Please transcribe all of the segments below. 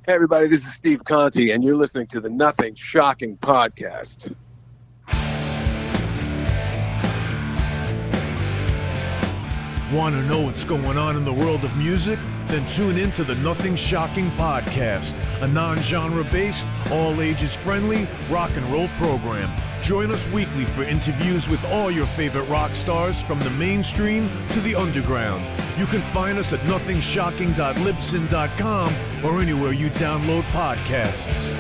Hey, everybody, this is Steve Conte, and you're listening to the Nothing Shocking podcast. Want to know what's going on in the world of music? Then tune in to the Nothing Shocking podcast, a non-genre based, all ages friendly rock and roll program. Join us weekly for interviews with all your favorite rock stars from the mainstream to the underground. You can find us at nothingshocking.libsyn.com or anywhere you download podcasts.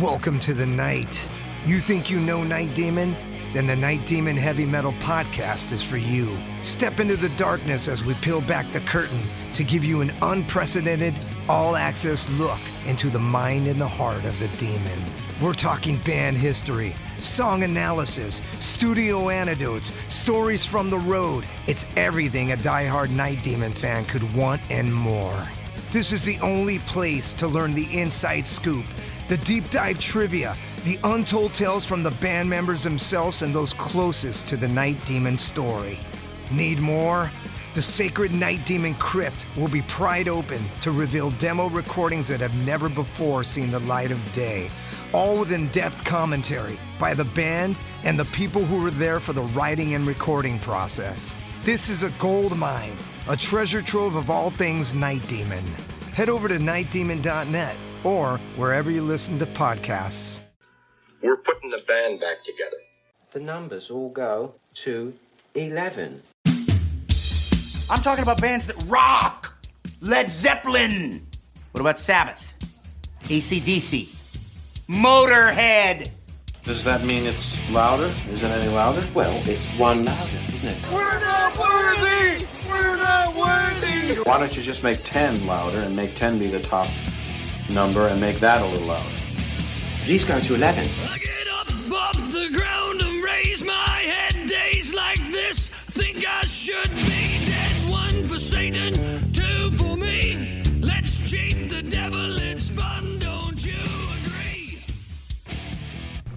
Welcome to the night. You think you know Night Demon? Then the Night Demon Heavy Metal Podcast is for you. Step into the darkness as we peel back the curtain to give you an unprecedented, all-access look into the mind and the heart of the demon. We're talking band history, song analysis, studio anecdotes, stories from the road. It's everything a diehard Night Demon fan could want and more. This is the only place to learn the inside scoop, the deep dive trivia, the untold tales from the band members themselves and those closest to the Night Demon story. Need more? The Sacred Night Demon Crypt will be pried open to reveal demo recordings that have never before seen the light of day, all with in-depth commentary by the band and the people who were there for the writing and recording process. This is a gold mine, a treasure trove of all things Night Demon. Head over to nightdemon.net or wherever you listen to podcasts. We're putting the band back together. The numbers all go to 11. I'm talking about bands that rock. Led Zeppelin. What about Sabbath? AC/DC. Motorhead. Does that mean it's louder? Is it any louder? Well, it's one louder, isn't it? We're not worthy. We're not worthy. Why don't you just make 10 louder and make 10 be the top number and make that a little louder? These go to 11. I get up off the ground and raise my head. Days like this, think I should be dead. One for Satan, two for me. Let's cheat the devil, it's fun, don't you agree?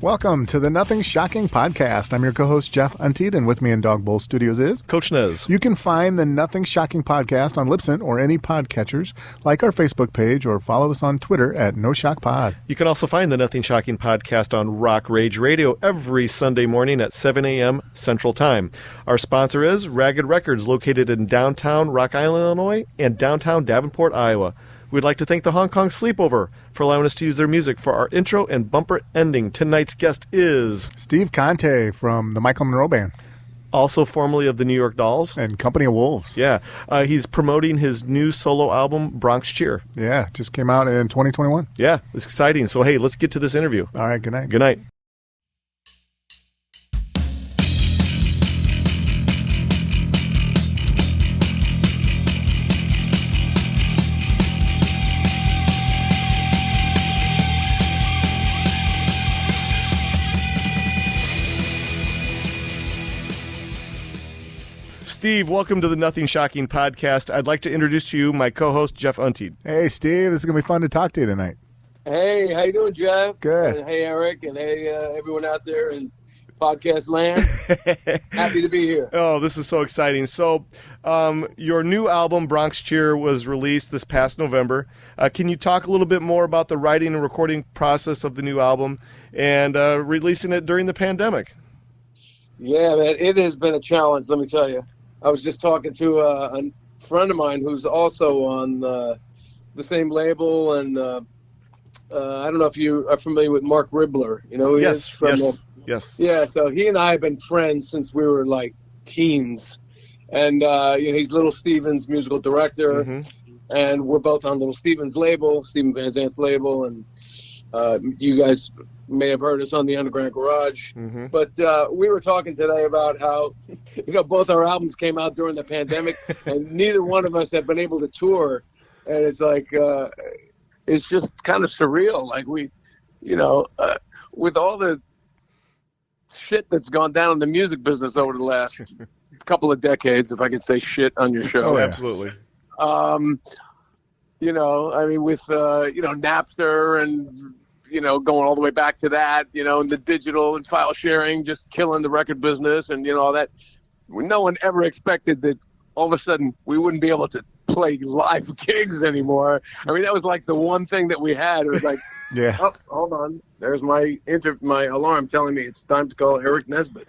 Welcome to the Nothing Shocking podcast. I'm your co-host, Jeff Untied, and with me in Dog Bowl Studios is Coach Nez. You can find the Nothing Shocking podcast on Libsyn or any podcatchers, like our Facebook page, or follow us on Twitter at NoShockPod. You can also find the Nothing Shocking podcast on Rock Rage Radio every Sunday morning at 7 a.m. Central Time. Our sponsor is Ragged Records, located in downtown Rock Island, Illinois, and downtown Davenport, Iowa. We'd like to thank the Hong Kong Sleepover for allowing us to use their music for our intro and bumper ending. Tonight's guest is Steve Conte from the Monroe Band. Also formerly of the New York Dolls. And Company of Wolves. Yeah. He's promoting his new solo album, Bronx Cheer. Yeah, just came out in 2021. Yeah, it's exciting. So, hey, let's get to this interview. All right, good night. Good night. Steve, welcome to the Nothing Shocking podcast. I'd like to introduce to you my co-host, Jeff Untied. Hey, Steve. This is going to be fun to talk to you tonight. Hey, how you doing, Jeff? Good. And hey, Eric, and hey, everyone out there in podcast land. Happy to be here. Oh, this is so exciting. So, your new album, Bronx Cheer, was released this past November. Can you talk a little bit more about the writing and recording process of the new album and releasing it during the pandemic? Yeah, man, it has been a challenge, let me tell you. I was just talking to a friend of mine who's also on the same label, and I don't know if you are familiar with Mark Ribler. You know who he is? Yes. Yeah, so he and I have been friends since we were like teens, and he's Little Steven's musical director, and we're both on Little Steven's label, Steven Van Zant's label, and you guys may have heard us on the Underground Garage. But we were talking today about how, both our albums came out during the pandemic, and neither one of us have been able to tour. And it's like, it's just kind of surreal. Like we, with all the shit that's gone down in the music business over the last couple of decades, if I could say shit on your show. Oh, absolutely. With, Napster and, going all the way back to that, and the digital and file sharing, just killing the record business and, all that. No one ever expected that all of a sudden we wouldn't be able to play live gigs anymore. I mean, that was like the one thing that we had. It was like, Yeah. oh, hold on. There's my alarm telling me it's time to call Eric Nesbitt.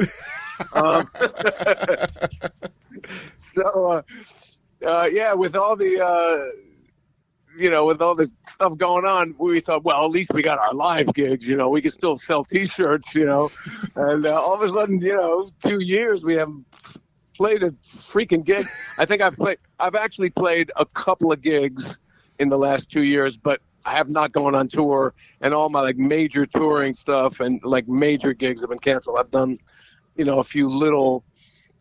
Yeah, with all the, with all the stuff going on, we thought, well, at least we got our live gigs, we can still sell T-shirts, and all of a sudden, 2 years we haven't played a freaking gig. I think I've actually played a couple of gigs in the last 2 years, but I have not gone on tour, and all my like major touring stuff and like major gigs have been canceled. I've done, a few little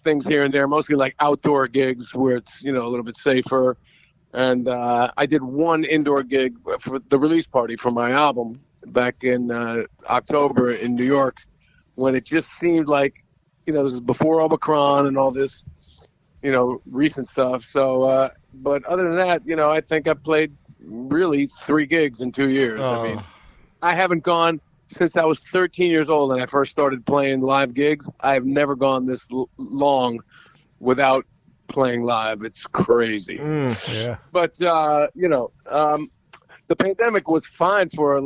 things here and there, mostly like outdoor gigs where it's, a little bit safer. And I did one indoor gig for the release party for my album back in October in New York, when it just seemed like, this is before Omicron and all this, recent stuff. So, but other than that, I think I've played really 3 gigs in 2 years. Oh. I mean, I haven't gone since I was 13 years old and I first started playing live gigs. I have never gone this long without playing live. It's crazy. Yeah. But, the pandemic was fine for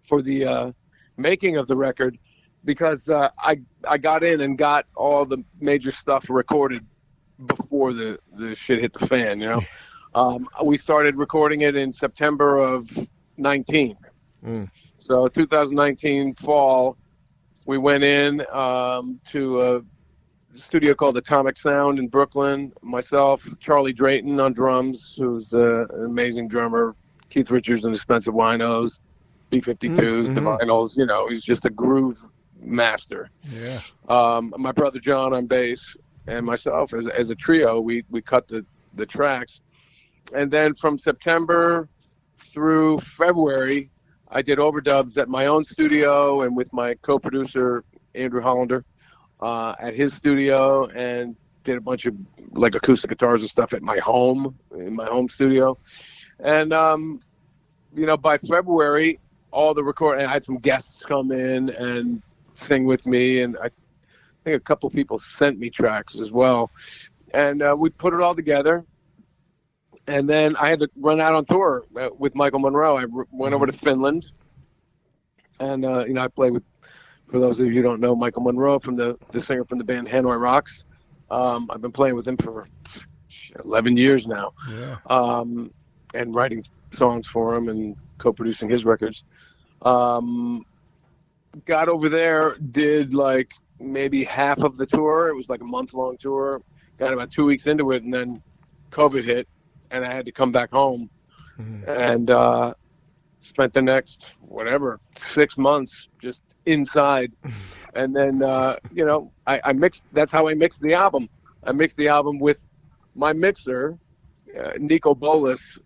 for the making of the record, because I got in and got all the major stuff recorded before the shit hit the fan, We started recording it in September of 19. So 2019 fall, we went in to a studio called Atomic Sound in Brooklyn. Myself, Charlie Drayton on drums, who's an amazing drummer, Keith Richards and Expensive Winos, B-52s, the vinyls, he's just a groove master. Yeah. My brother John on bass and myself as a trio, we cut the tracks. And then from September through February, I did overdubs at my own studio and with my co-producer, Andrew Hollander, at his studio, and did a bunch of like acoustic guitars and stuff in my home studio. And, by February, all the recording, I had some guests come in and sing with me, and I think a couple people sent me tracks as well. And we put it all together. And then I had to run out on tour with Michael Monroe. I went over to Finland, and I play with, for those of you who don't know, Michael Monroe, from the singer from the band Hanoi Rocks. I've been playing with him for 11 years now, and writing songs for him and co-producing his records. Got over there, did like maybe half of the tour. It was like a month-long tour. Got about 2 weeks into it, and then COVID hit. And I had to come back home and spent the next, 6 months just inside. And then, I mixed. That's how I mixed the album. I mixed the album with my mixer, Nico Bolas,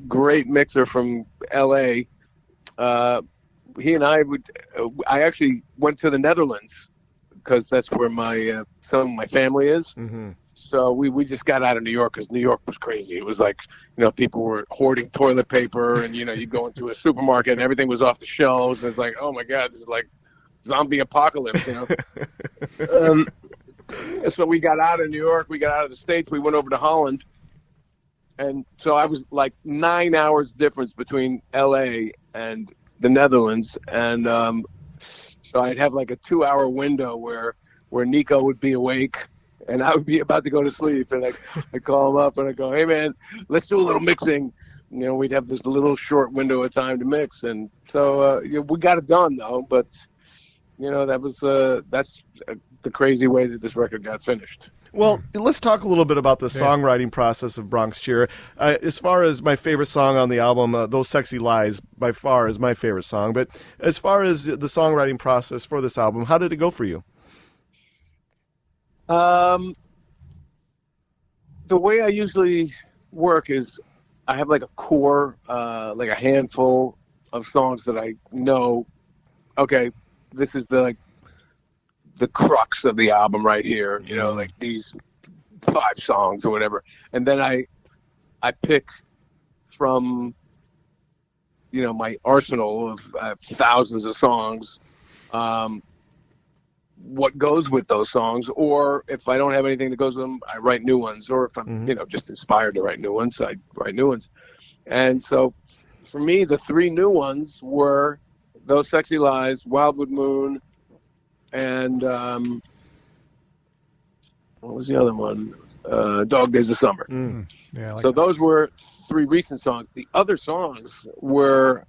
great mixer from L.A. He and I actually went to the Netherlands because that's where some of my family is. So we just got out of New York because New York was crazy. It was like, people were hoarding toilet paper, and, you go into a supermarket and everything was off the shelves. And it's like, oh my God, this is like zombie apocalypse, So we got out of New York. We got out of the States. We went over to Holland. And so I was like 9 hours difference between LA and the Netherlands. And so I'd have like a 2-hour window where Nico would be awake and I would be about to go to sleep, and I'd call him up and I'd go, hey man, let's do a little mixing. We'd have this little short window of time to mix. And so we got it done though, but that's the crazy way that this record got finished. Well, let's talk a little bit about the songwriting process of Bronx Cheer. As far as my favorite song on the album, Those Sexy Lies, by far is my favorite song. But as far as the songwriting process for this album, how did it go for you? The way I usually work is I have like a core, like a handful of songs that I know, okay, this is the crux of the album right here, like these 5 songs or whatever. And then I pick from, my arsenal of thousands of songs, what goes with those songs, or if I don't have anything that goes with them, I write new ones, or if I'm, just inspired to write new ones, I write new ones. And so for me, the three new ones were Those Sexy Lies, Wildwood Moon, and what was the other one? Dog Days of Summer. Yeah, so those were three recent songs. The other songs were,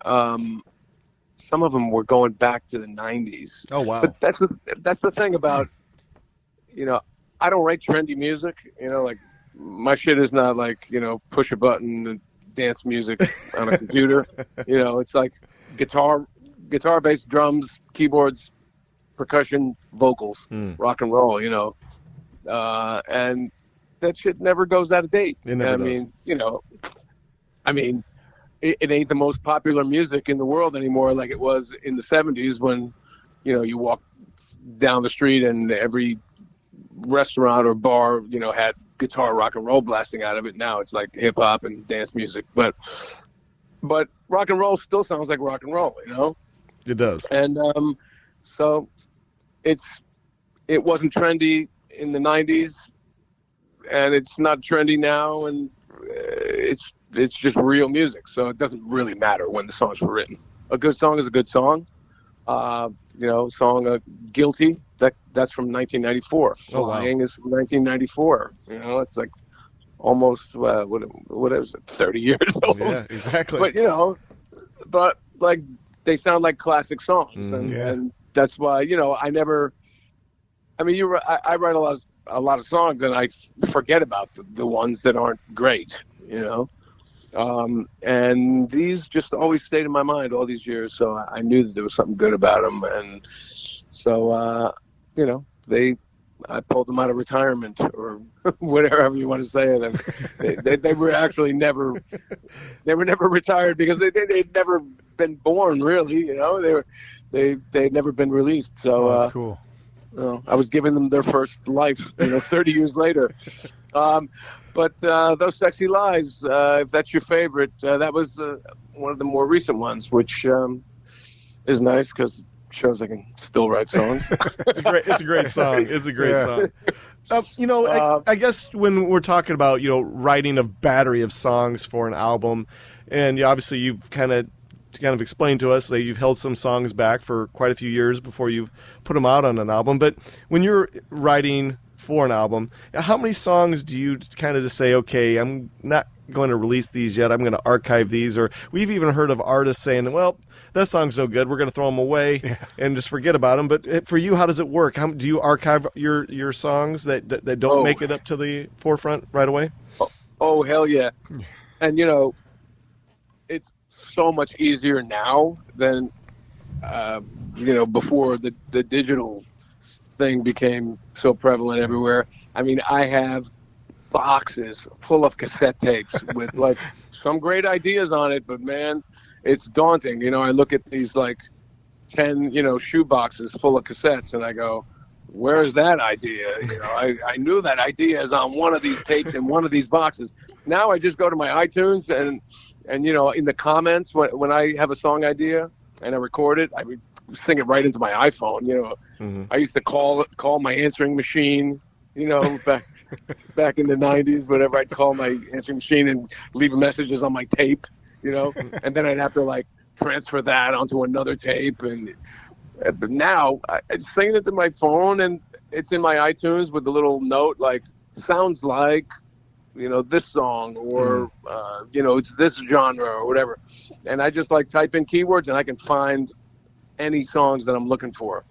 some of them were going back to the 90s. Oh, wow. But that's the thing about, I don't write trendy music. Like my shit is not like, push a button and dance music on a computer. It's like guitar, bass, drums, keyboards, percussion, vocals, rock and roll, and that shit never goes out of date. It never does. It ain't the most popular music in the world anymore like it was in the 70s when, you walk down the street and every restaurant or bar, had guitar rock and roll blasting out of it. Now it's like hip hop and dance music. But rock and roll still sounds like rock and roll, It does. And so it wasn't trendy in the 90s, and it's not trendy now, and it's just real music, so it doesn't really matter when the songs were written. A good song is a good song. Song Guilty, that's from 1994. Flying is from 1994. It's like almost what is it, 30 years old. Yeah, exactly. But like they sound like classic songs, and that's why I never. I write a lot of songs, and I forget about the ones that aren't great. And these just always stayed in my mind all these years, so I knew that there was something good about them, and so I pulled them out of retirement or whatever you want to say it. And they were actually never retired because they'd never been born, really. They'd never been released. So that's cool. I was giving them their first life, 30 years later. But Those Sexy Lies, if that's your favorite, that was one of the more recent ones, which is nice because it shows I can still write songs. It's a great song. It's a great song. I guess when we're talking about, writing a battery of songs for an album, and obviously you've kind of explained to us that you've held some songs back for quite a few years before you've put them out on an album. But when you're writing for an album, how many songs do you kind of just say, okay, I'm not going to release these yet, I'm going to archive these? Or we've even heard of artists saying, well, that song's no good, we're going to throw them away and just forget about them. But for you, how does it work? Do you archive your songs that don't make it up to the forefront right away? Oh, hell yeah. And it's so much easier now than before the digital thing became so prevalent everywhere. I have boxes full of cassette tapes with like some great ideas on it, but man, it's daunting. I look at these like 10 shoe boxes full of cassettes and I go, where's that idea? I knew that idea is on one of these tapes in one of these boxes. Now I just go to my iTunes and in the comments when I have a song idea and I record it, I sing it right into my iPhone. I used to call my answering machine, back in the 90s, whatever. I'd call my answering machine and leave messages on my tape, and then I'd have to like transfer that onto another tape. But now I sing it to my phone and it's in my iTunes with a little note like sounds like, this song or, it's this genre or whatever. And I just like type in keywords and I can find any songs that I'm looking for.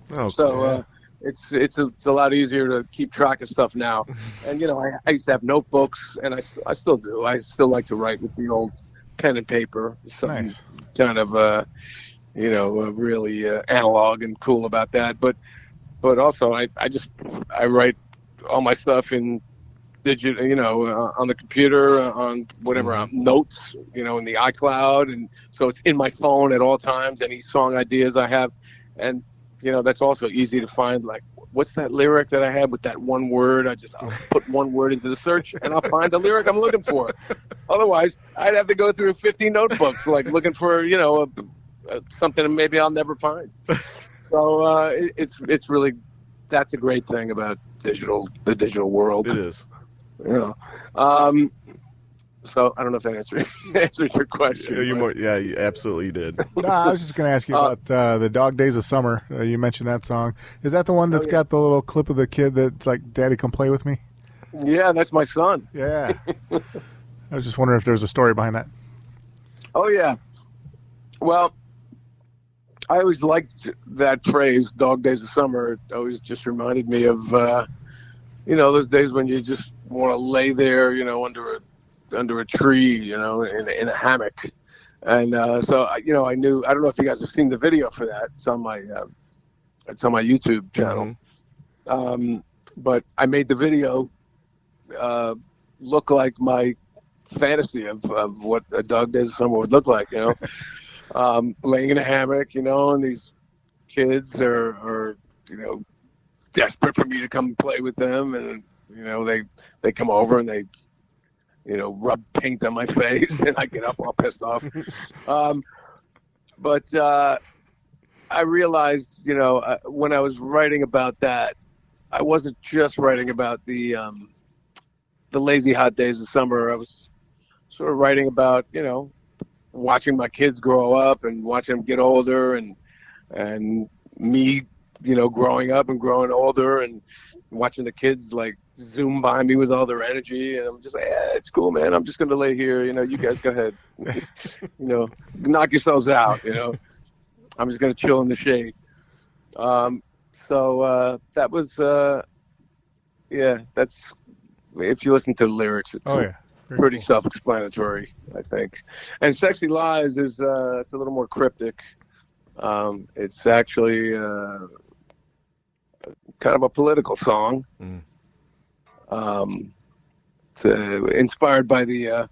Oh, so it's a lot easier to keep track of stuff now. And I used to have notebooks, and I still do. I still like to write with the old pen and paper. Something kind of really analog and cool about that. But also I write all my stuff in digital, on the computer, on whatever, notes, in the iCloud, and so it's in my phone at all times. Any song ideas I have, and that's also easy to find. Like, what's that lyric that I had with that one word? I'll put one word into the search, and I'll find the lyric I'm looking for. Otherwise, I'd have to go through 50 notebooks, like looking for something maybe I'll never find. So it's really, that's a great thing about the digital world. It is. You know. So I don't know if that answered your question. You absolutely did. No, I was just going to ask you about the Dog Days of Summer. You mentioned that song. Is that the one that's got the little clip of the kid that's like, "Daddy, come play with me"? Yeah, that's my son. Yeah. I was just wondering if there was a story behind that. Oh, yeah. Well, I always liked that phrase, "Dog Days of Summer." It always just reminded me of, those days when you just want to lay there, under a tree, in a hammock. And so, I knew, I don't know if you guys have seen the video for that. It's on my YouTube channel. Mm-hmm. But I made the video look like my fantasy of what a Dog Days of Summer would look like, laying in a hammock, and these kids are desperate for me to come play with them. And, they come over and they, rub paint on my face, and I get up all pissed off. But I realized, when I was writing about that, I wasn't just writing about the lazy hot days of summer. I was sort of writing about, watching my kids grow up and watching them get older, and me, growing up and growing older, and watching the kids like zoom by me with all their energy. And I'm just like, yeah, it's cool, man. I'm just going to lay here. You guys go ahead. Just, knock yourselves out. I'm just going to chill in the shade. So that was, that's, if you listen to the lyrics, it's pretty self-explanatory, I think. And "Sexy Lies" is it's a little more cryptic. It's actually kind of a political song. It's inspired by the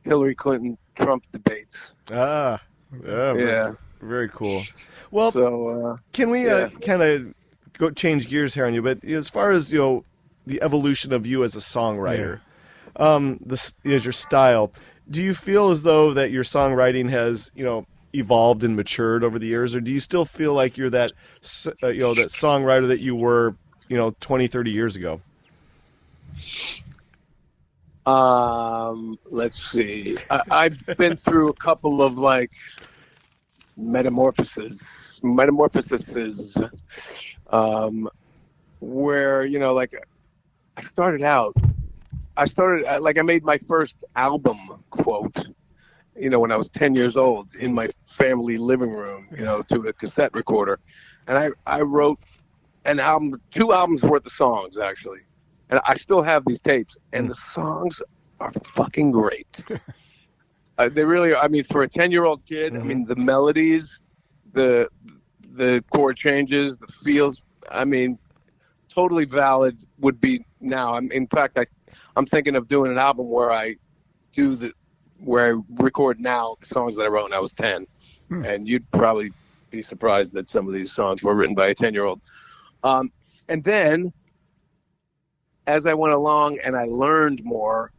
Hillary Clinton-Trump debates. Very cool. Well, so, can we kind of go change gears here on you? But as far as the evolution of you as a songwriter, this is your style. Do you feel as though that your songwriting has evolved and matured over the years, or do you still feel like you're that that songwriter that you were 20, 30 years ago? Let's see. I've been through a couple of metamorphoses, where I started I made my first album, quote, when I was 10 years old in my family living room, to a cassette recorder, and I wrote an album, 2 albums worth of songs actually. And I still have these tapes, and the songs are fucking great. They really are. I mean, for a 10-year-old kid, I mean, the melodies, the chord changes, the feels, I mean, totally valid would be now. In fact, I'm thinking of doing an album where I record now the songs that I wrote when I was 10. And you'd probably be surprised that some of these songs were written by a 10-year-old. And then, as I went along and I learned more,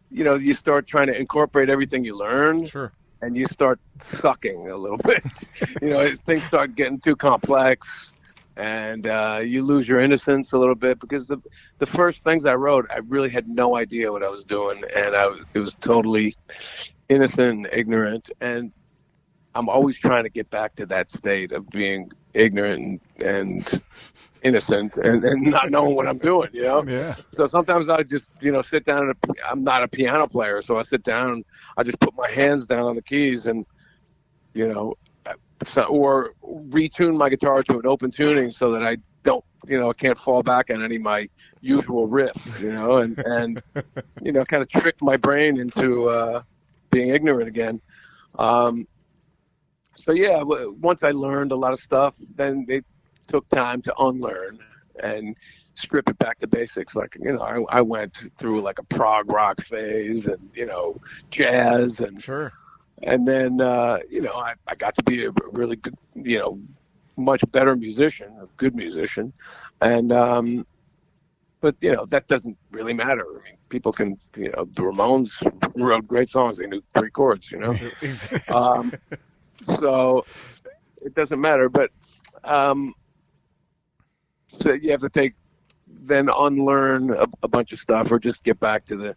you start trying to incorporate everything you learn. Sure. And you start sucking a little bit. Things start getting too complex, and you lose your innocence a little bit, because the first things I wrote, I really had no idea what I was doing, and it was totally innocent and ignorant. And I'm always trying to get back to that state of being ignorant and innocent and not knowing what I'm doing, Yeah. So sometimes I just, sit down, and I'm not a piano player, so I sit down, I just put my hands down on the keys and, or retune my guitar to an open tuning so that I don't, I can't fall back on any of my usual riffs, and kind of trick my brain into being ignorant again. So yeah, once I learned a lot of stuff, then it took time to unlearn and strip it back to basics. I went through a prog rock phase and, jazz and sure. And then, I got to be a really good, much better musician, a good musician. And, but, that doesn't really matter. I mean, people can, the Ramones wrote great songs. They knew 3 chords, Exactly. So it doesn't matter. But So you have to then unlearn a bunch of stuff or just get back to the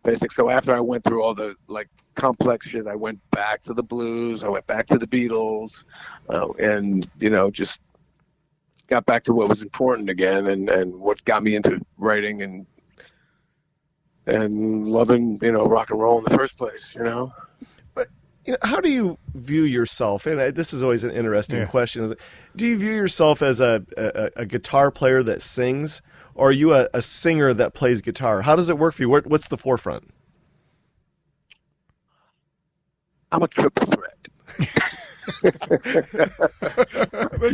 basics. So after I went through all the like complex shit, I went back to the blues, I went back to the Beatles, and, just got back to what was important again and what got me into writing and loving, rock and roll in the first place, But, how do you view yourself? And this is always an interesting question. Do you view yourself as a guitar player that sings, or are you a singer that plays guitar? How does it work for you? What's the forefront? I'm a triple threat. That's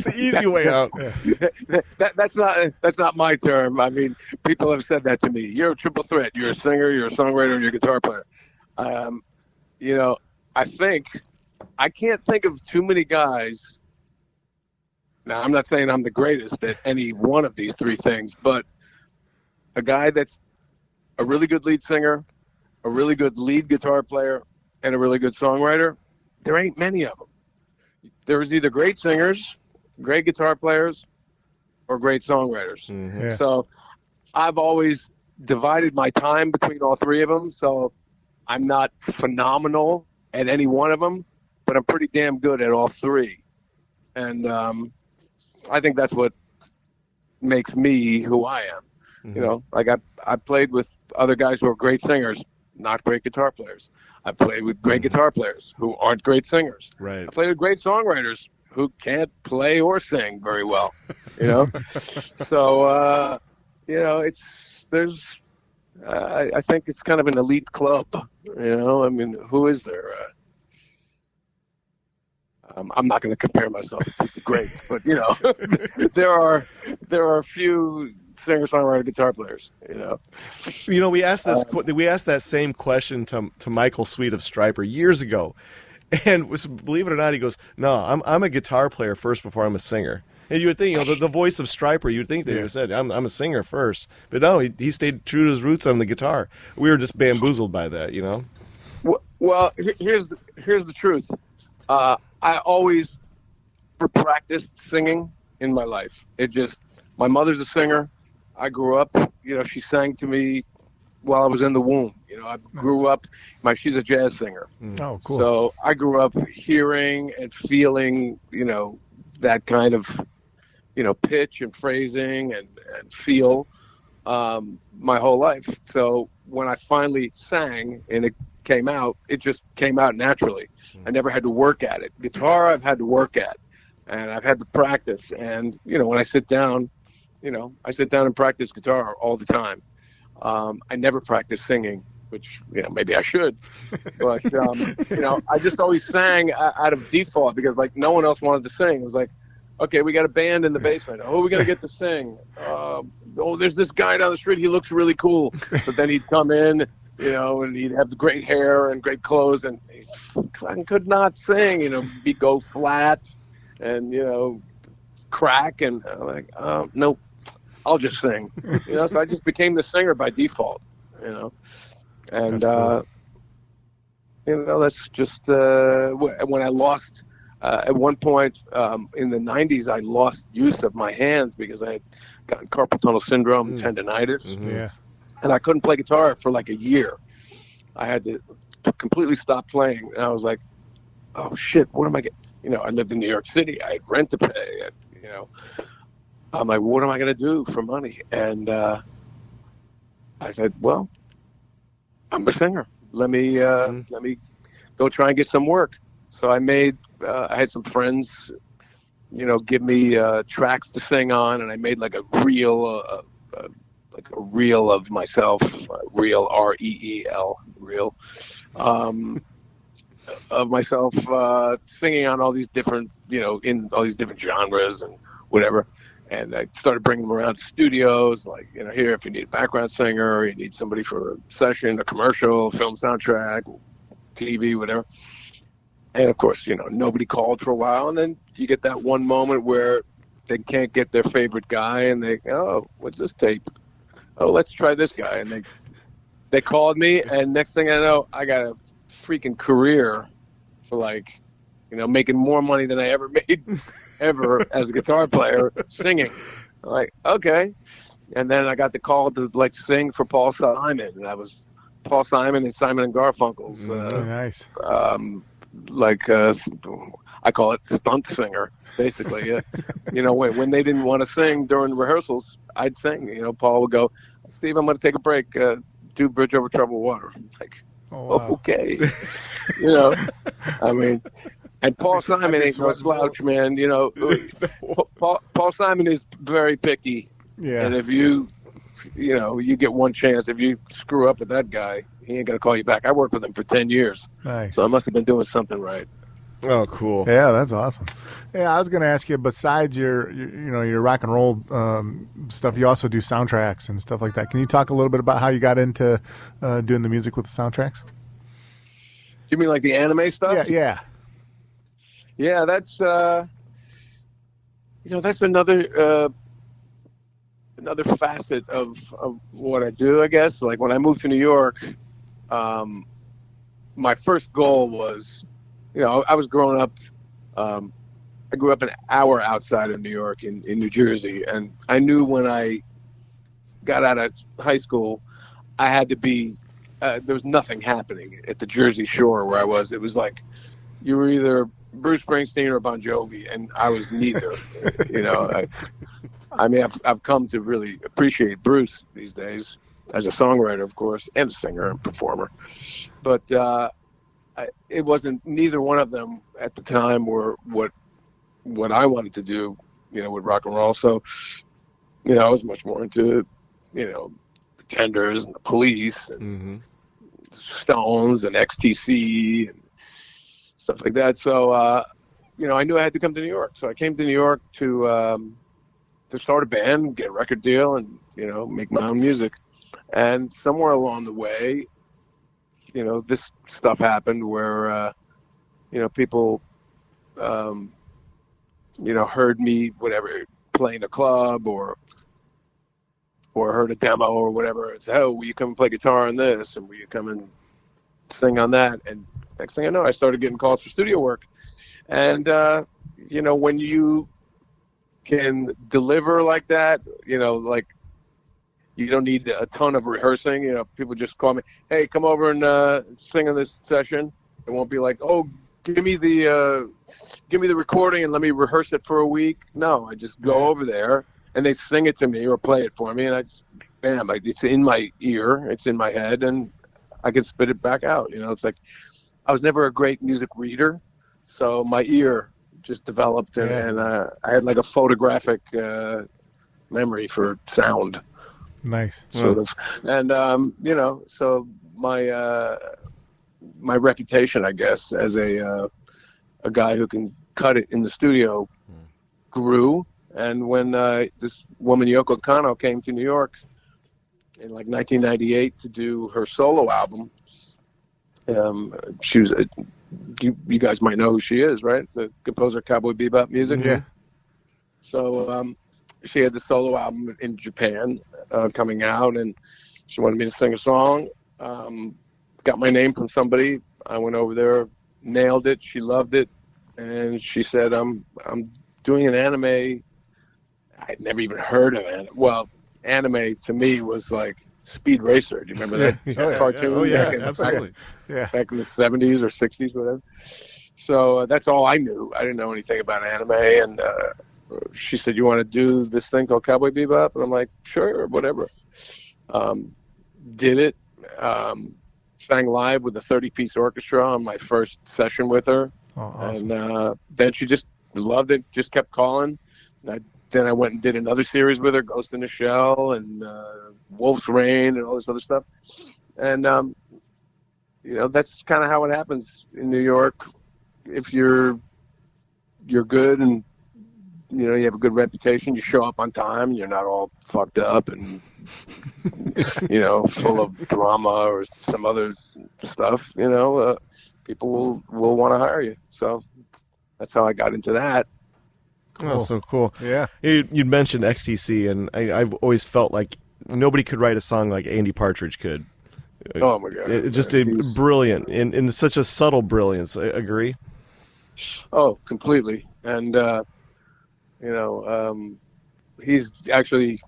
the easy way out. That's not my term. I mean, people have said that to me. You're a triple threat. You're a singer, you're a songwriter, and you're a guitar player. I can't think of too many guys. Now, I'm not saying I'm the greatest at any one of these three things, but a guy that's a really good lead singer, a really good lead guitar player, and a really good songwriter, there ain't many of them. There's either great singers, great guitar players, or great songwriters. Mm-hmm. Yeah. So I've always divided my time between all three of them. So I'm not phenomenal at any one of them, but I'm pretty damn good at all three. And I think that's what makes me who I am. Mm-hmm. I played with other guys who are great singers, not great guitar players. I played with great guitar players who aren't great singers. Right. I played with great songwriters who can't play or sing very well. So I think it's kind of an elite club. I mean, who is there? I'm not going to compare myself to the greats, but there are a few singer-songwriter guitar players. We asked that same question to Michael Sweet of Stryper years ago, and believe it or not, he goes, "No, I'm a guitar player first before I'm a singer." And you would think, the voice of Stryper, you'd think they would have said, "I'm a singer first," but no, he stayed true to his roots on the guitar. We were just bamboozled by that, Well, here's the truth. I always practiced singing in my life. My mother's a singer. I grew up, she sang to me while I was in the womb. I grew up, she's a jazz singer. Oh, cool. So I grew up hearing and feeling, that kind of, pitch and phrasing and feel my whole life. So when I finally sang and it came out, it just came out naturally. I never had to work at it. Guitar, I've had to work at, and I've had to practice. And, when I sit down, and practice guitar all the time. I never practice singing, which, maybe I should. But, I just always sang out of default because, no one else wanted to sing. It was like, okay, we got a band in the basement. Who are we going to get to sing? There's this guy down the street. He looks really cool. But then he'd come in, and he'd have the great hair and great clothes, and he could not sing, he'd go flat and, crack. And I'm like, nope. I'll just sing, so I just became the singer by default, and, cool. That's just, when I lost, at one point, in the 90s, I lost use of my hands because I had gotten carpal tunnel syndrome and tendonitis. Mm-hmm. Yeah. And I couldn't play guitar for a year. I had to completely stop playing. And I was like, oh shit, what am I getting? I lived in New York City. I had rent to pay, I'm like, what am I going to do for money? And I said, well, I'm a singer. Let me go try and get some work. So I had some friends, give me tracks to sing on, and I made a reel, a reel of myself, reel, REEL, reel, of myself singing on all these different, in all these different genres and whatever. And I started bringing them around to studios, here, if you need a background singer, or you need somebody for a session, a commercial, film soundtrack, TV, whatever. And, of course, nobody called for a while. And then you get that one moment where they can't get their favorite guy, and they, oh, what's this tape? Oh, let's try this guy. And they called me, and next thing I know, I got a freaking career for, making more money than I ever made ever as a guitar player singing. I'm like, okay. And then I got the call to like sing for Paul Simon, and I was Paul Simon and Simon and Garfunkel's. Nice. I call it stunt singer, basically. When they didn't want to sing during rehearsals, I'd sing. Paul would go, Steve, I'm going to take a break. Do Bridge Over Troubled Water. I'm like, okay. And Paul Simon ain't no slouch, man. Paul Simon is very picky. Yeah. And if you get one chance, if you screw up with that guy, he ain't going to call you back. I worked with him for 10 years. Nice. So I must have been doing something right. Oh, cool. Yeah, that's awesome. Yeah, I was going to ask you, besides your rock and roll stuff, you also do soundtracks and stuff like that. Can you talk a little bit about how you got into doing the music with the soundtracks? You mean like the anime stuff? Yeah. Yeah, that's another facet of what I do, I guess. Like when I moved to New York, my first goal was, I was growing up, I grew up an hour outside of New York in New Jersey. And I knew when I got out of high school, I had to be, there was nothing happening at the Jersey Shore where I was. It was like, you were either Bruce Springsteen or Bon Jovi, and I was neither. I've come to really appreciate Bruce these days as a songwriter, of course, and a singer and performer. But it wasn't, neither one of them at the time were what I wanted to do, with rock and roll. So, I was much more into, Pretenders and the Police and Stones and XTC and stuff like that. So, I knew I had to come to New York. So I came to New York to start a band, get a record deal, and, make my own music. And somewhere along the way, this stuff happened where, people, heard me, whatever, playing a club or heard a demo or whatever. And said, oh, will you come and play guitar on this? And will you come and sing on that? And next thing I know, I started getting calls for studio work. And, when you can deliver like that, like you don't need a ton of rehearsing. People just call me, hey, come over and sing on this session. It won't be like, oh, give me the recording and let me rehearse it for a week. No, I just go over there and they sing it to me or play it for me, and I just, bam, it's in my ear, it's in my head, and I can spit it back out. It's like I was never a great music reader, so my ear just developed, and I had like a photographic memory for sound. Nice. Sort of. And, so my reputation, I guess, as a guy who can cut it in the studio grew. And when this woman, Yoko Kanno, came to New York in like 1998 to do her solo album, she was, you guys might know who she is, right? The composer of Cowboy Bebop music. Yeah. So she had the solo album in Japan coming out, and she wanted me to sing a song. Got my name from somebody. I went over there, nailed it. She loved it, and she said, "I'm doing an anime." I'd never even heard of it. Well, anime to me was like Speed Racer. Do you remember that cartoon? Oh yeah, absolutely. Back in the 70s or 60s, whatever. So that's all I knew. I didn't know anything about anime, and she said, "You want to do this thing called Cowboy Bebop?" And I'm like, "Sure, whatever." Did it. Sang live with a 30-piece orchestra on my first session with her. Oh, awesome. And then she just loved it, just kept calling. Then I went and did another series with her, Ghost in the Shell and Wolf's Rain and all this other stuff. And, that's kind of how it happens in New York. If you're good and, you have a good reputation, you show up on time, you're not all fucked up and, full of drama or some other stuff, people will want to hire you. So that's how I got into that. Cool. Oh, so cool. Yeah. You'd mentioned XTC, and I've always felt like nobody could write a song like Andy Partridge could. Oh, my God. Just brilliant, in such a subtle brilliance. I agree? Oh, completely. And You know, he's actually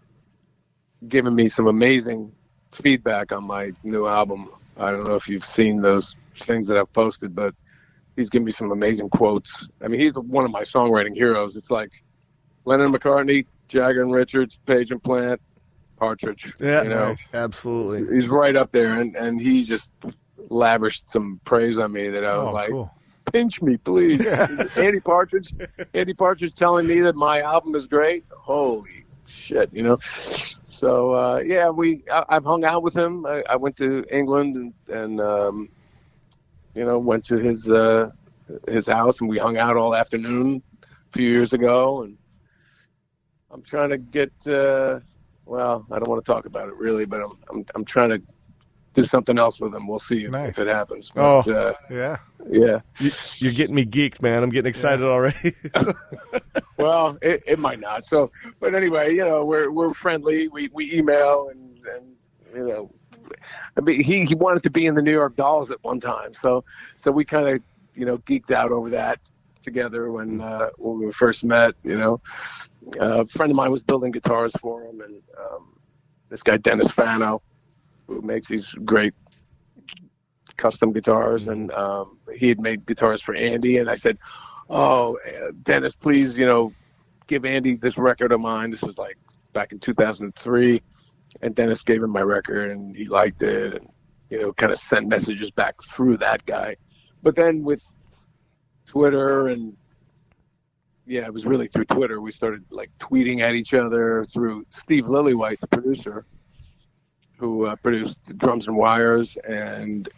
given me some amazing feedback on my new album. I don't know if you've seen those things that I've posted, but he's given me some amazing quotes. I mean, he's one of my songwriting heroes. It's like Lennon and McCartney, Jagger and Richards, Page and Plant, Partridge. Yeah, you know, absolutely. He's right up there, and he just lavished some praise on me that I was like, cool. Pinch me, please. Andy Partridge telling me that my album is great. Holy shit, you know. So I've hung out with him. I went to England and you know, went to his house, and we hung out all afternoon a few years ago. And I'm trying to get well, I don't want to talk about it really, but I'm trying to do something else with him. We'll see if it happens. But, yeah. You're getting me geeked, man. I'm getting excited already. Well, it might not. So, but anyway, you know, we're friendly. We email and you know, I mean, he wanted to be in the New York Dolls at one time. So we kind of, you know, geeked out over that together when we first met. You know, a friend of mine was building guitars for him, and this guy Dennis Fano, who makes these great custom guitars, and he had made guitars for Andy, and I said, "Oh, Dennis, please, you know, give Andy this record of mine." This was like back in 2003, and Dennis gave him my record, and he liked it, and you know, kind of sent messages back through that guy. But then with Twitter and it was really through Twitter, we started like tweeting at each other through Steve Lillywhite, the producer, who produced Drums and Wires and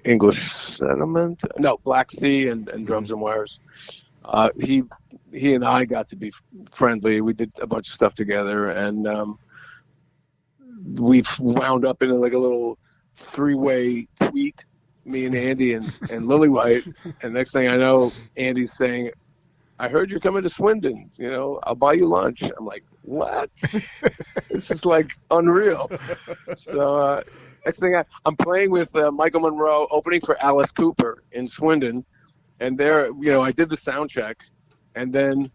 English Settlement. No, Black Sea and Drums and Wires. He and I got to be friendly. We did a bunch of stuff together, and we've wound up in like a little three-way tweet, me and Andy and Lillywhite. And next thing I know, Andy's saying, "I heard you're coming to Swindon. You know, I'll buy you lunch." I'm like, what? This is like unreal. So next thing I'm playing with Michael Monroe, opening for Alice Cooper in Swindon, and there, you know, I did the sound check, and then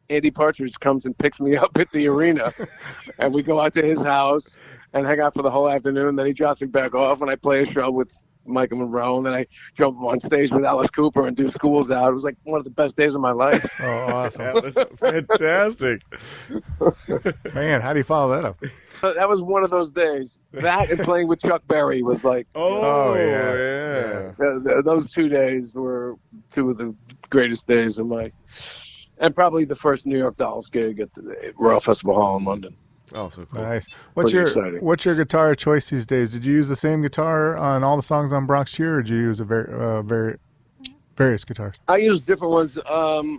Andy Partridge comes and picks me up at the arena, and we go out to his house and hang out for the whole afternoon. Then he drops me back off, and I play a show with Michael Monroe, and then I jump on stage with Alice Cooper and do Schools Out. It was like one of the best days of my life. Oh, awesome. That was fantastic. Man, how do you follow that up? That was one of those days. That and playing with Chuck Berry was like, yeah. Those 2 days were two of the greatest days of my, and probably the first New York Dolls gig at the Royal Festival Hall in London. Oh, so cool. Nice. What's your guitar choice these days? Did you use the same guitar on all the songs on Bronx Cheer, or did you use various guitars? I use different ones. The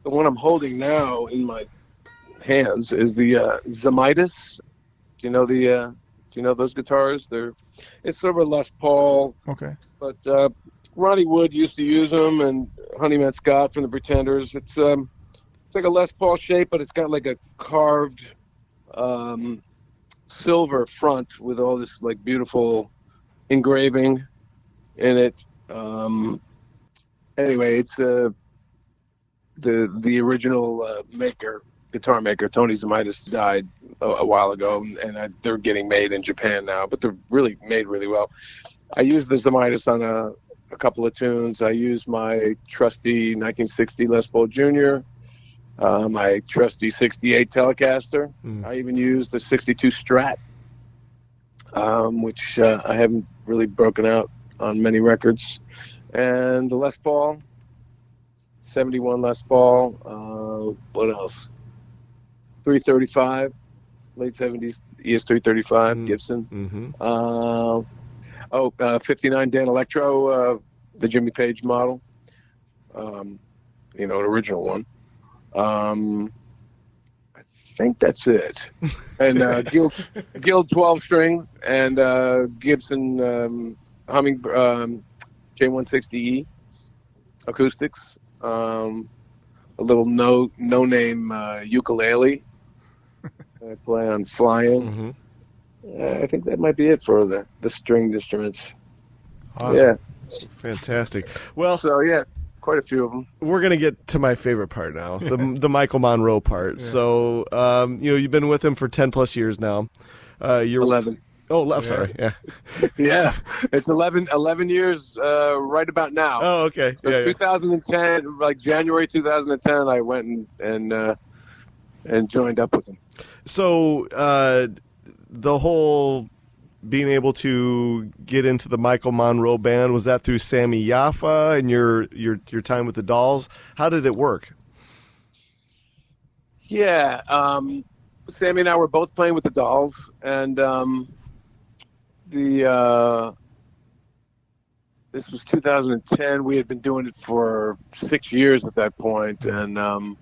one I'm holding now in my hands is the Zamitis. Do you know those guitars? It's sort of a Les Paul. Okay. But Ronnie Wood used to use them, and Honeyman Scott from the Pretenders. It's like a Les Paul shape, but it's got like a carved silver front with all this like beautiful engraving in it. Anyway, it's the original guitar maker, Tony Zamitis, died a while ago, and they're getting made in Japan now, but they're really made really well. I used the Zamitis on a couple of tunes. I used my trusty 1960 Les Paul Jr., my trusty 68 Telecaster. I even used the 62 Strat, which I haven't really broken out on many records. And the Les Paul, 71 Les Paul. What else? 335, late 70s ES335 Gibson. 59 Dan Electro, the Jimmy Page model. An original one. I think that's it. And Guild 12 string and Gibson Humming J160E acoustics. A little no name ukulele. I play on Flying. I think that might be it for the stringed instruments. Awesome. Yeah. Fantastic. Well, so yeah. quite a few of them. We're gonna get to my favorite part now, the Michael Monroe part. Yeah. So, you've been with him for 10+ years now. You're 11. Oh, sorry. Yeah. Yeah, it's 11 years right about now. Oh, okay. So 2010, like January 2010, I went and joined up with him. So the whole being able to get into the Michael Monroe Band, was that through Sammy Yaffa and your time with the Dolls? How did it work? Yeah, Sammy and I were both playing with the Dolls, and this was 2010. We had been doing it for 6 years at that point, and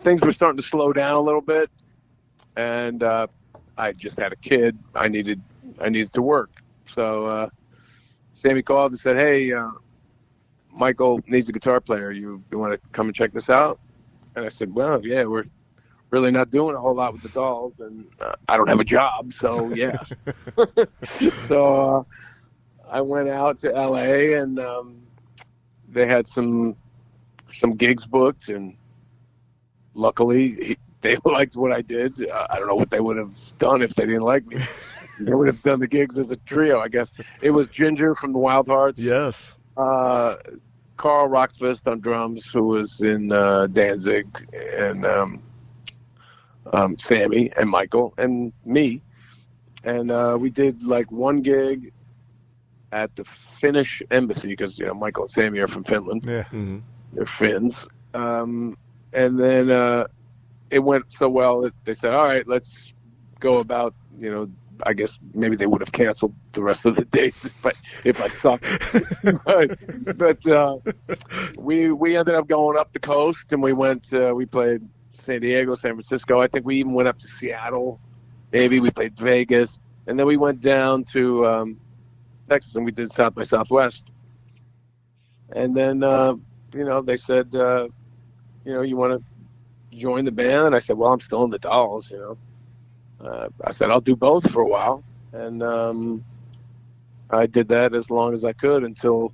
things were starting to slow down a little bit. And I just had a kid. I needed to work. So Sammy called and said, "Hey, Michael needs a guitar player. You want to come and check this out?" And I said, "Well, yeah, we're really not doing a whole lot with the Dolls, and I don't have a job, so yeah." So I went out to L.A. and they had some gigs booked, and luckily they liked what I did. I don't know what they would have done if they didn't like me. They would have done the gigs as a trio, I guess. It was Ginger from the Wild Hearts. Yes. Carl Rockfist on drums, who was in Danzig, and Sammy and Michael and me. And we did like one gig at the Finnish embassy because, Michael and Sammy are from Finland. Yeah. Mm-hmm. They're Finns. And then it went so well that they said, all right, let's go about, I guess maybe they would have canceled the rest of the dates if I sucked. but we ended up going up the coast, and we played San Diego, San Francisco. I think we even went up to Seattle. Maybe we played Vegas. And then we went down to Texas, and we did South by Southwest. And then, they said, you want to join the band? And I said, well, I'm still in the Dolls, I said, I'll do both for a while. And I did that as long as I could until,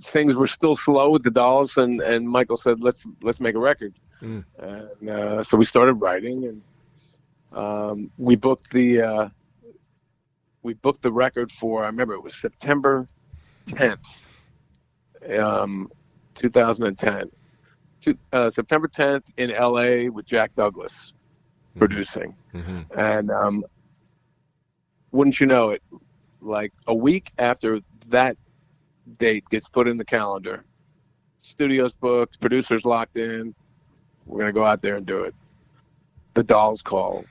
things were still slow with the Dolls, and Michael said, let's make a record. Mm. And so we started writing, and we booked the record for, I remember it was September 10th, 2010. September 10th in L.A. with Jack Douglas producing. Mm-hmm. And wouldn't you know it, like a week after that date gets put in the calendar, studio's booked, producers locked in, we're going to go out there and do it. The Dolls call.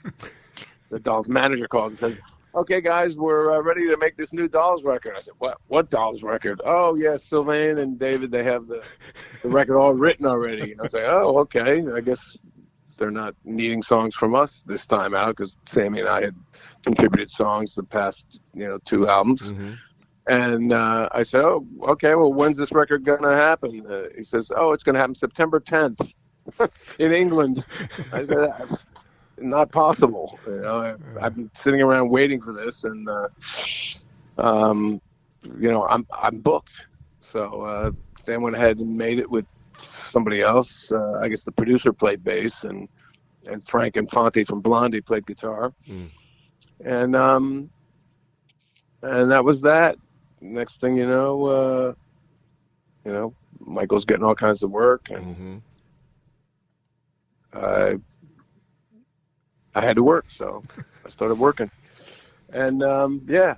The Dolls manager calls and says, okay, guys, we're ready to make this new Dolls record. I said, what Dolls record? Oh, yeah, Sylvain and David, they have the record all written already. And I was like, oh, okay. I guess they're not needing songs from us this time out because Sammy and I had contributed songs the past, 2 albums. Mm-hmm. And I said, oh, okay, well, when's this record going to happen? He says, oh, it's going to happen September 10th in England. I said, that's not possible. I've been sitting around waiting for this, and I'm booked. So they went ahead and made it with somebody else. I guess the producer played bass, and Frank and Fonte from Blondie played guitar. Mm. And that was that. Next thing you know, Michael's getting all kinds of work, and I had to work, so I started working. And,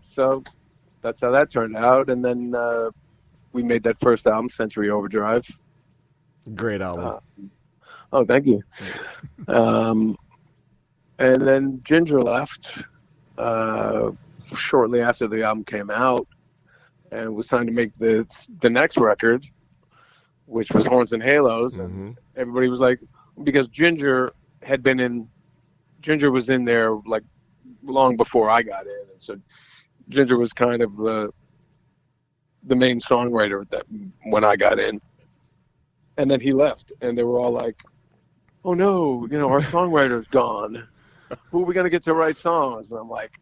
so that's how that turned out. And then we made that first album, Century Overdrive. Great album. Thank you. And then Ginger left shortly after the album came out, and it was time to make the next record, which was Horns and Halos. And everybody was like, because Ginger was in there like long before I got in, and so Ginger was kind of the main songwriter when I got in, and then he left, and they were all like, "Oh no, our songwriter's gone. Who are we gonna get to write songs?" And I'm like,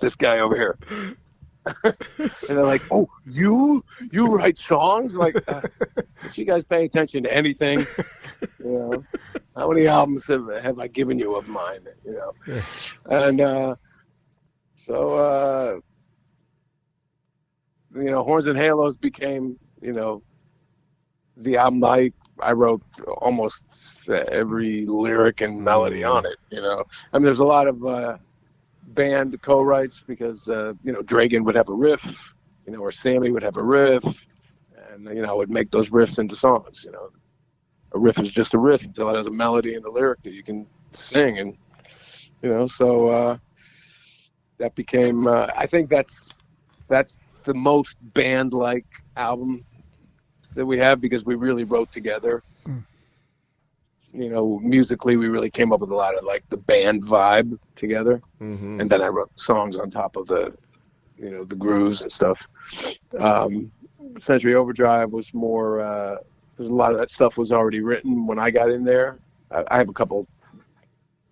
This guy over here. And they're like, "Oh, you write songs?" Like, did you guys pay attention to anything? You know, how many albums have I given you of mine? You know, and so you know, Horns and Halos became, you know, the album I wrote almost every lyric and melody on it. You know, I mean, there's a lot of band co-writes because you know, Dragan would have a riff, you know, or Sammy would have a riff, and you know, would make those riffs into songs. You know, a riff is just a riff until it has a melody and a lyric that you can sing, and you know, so that became. I think that's the most band-like album that we have because we really wrote together. You know, musically, we really came up with a lot of like the band vibe together, and then I wrote songs on top of the, you know, the grooves and stuff. Century Overdrive was more. There's a lot of that stuff was already written when I got in there. I have a couple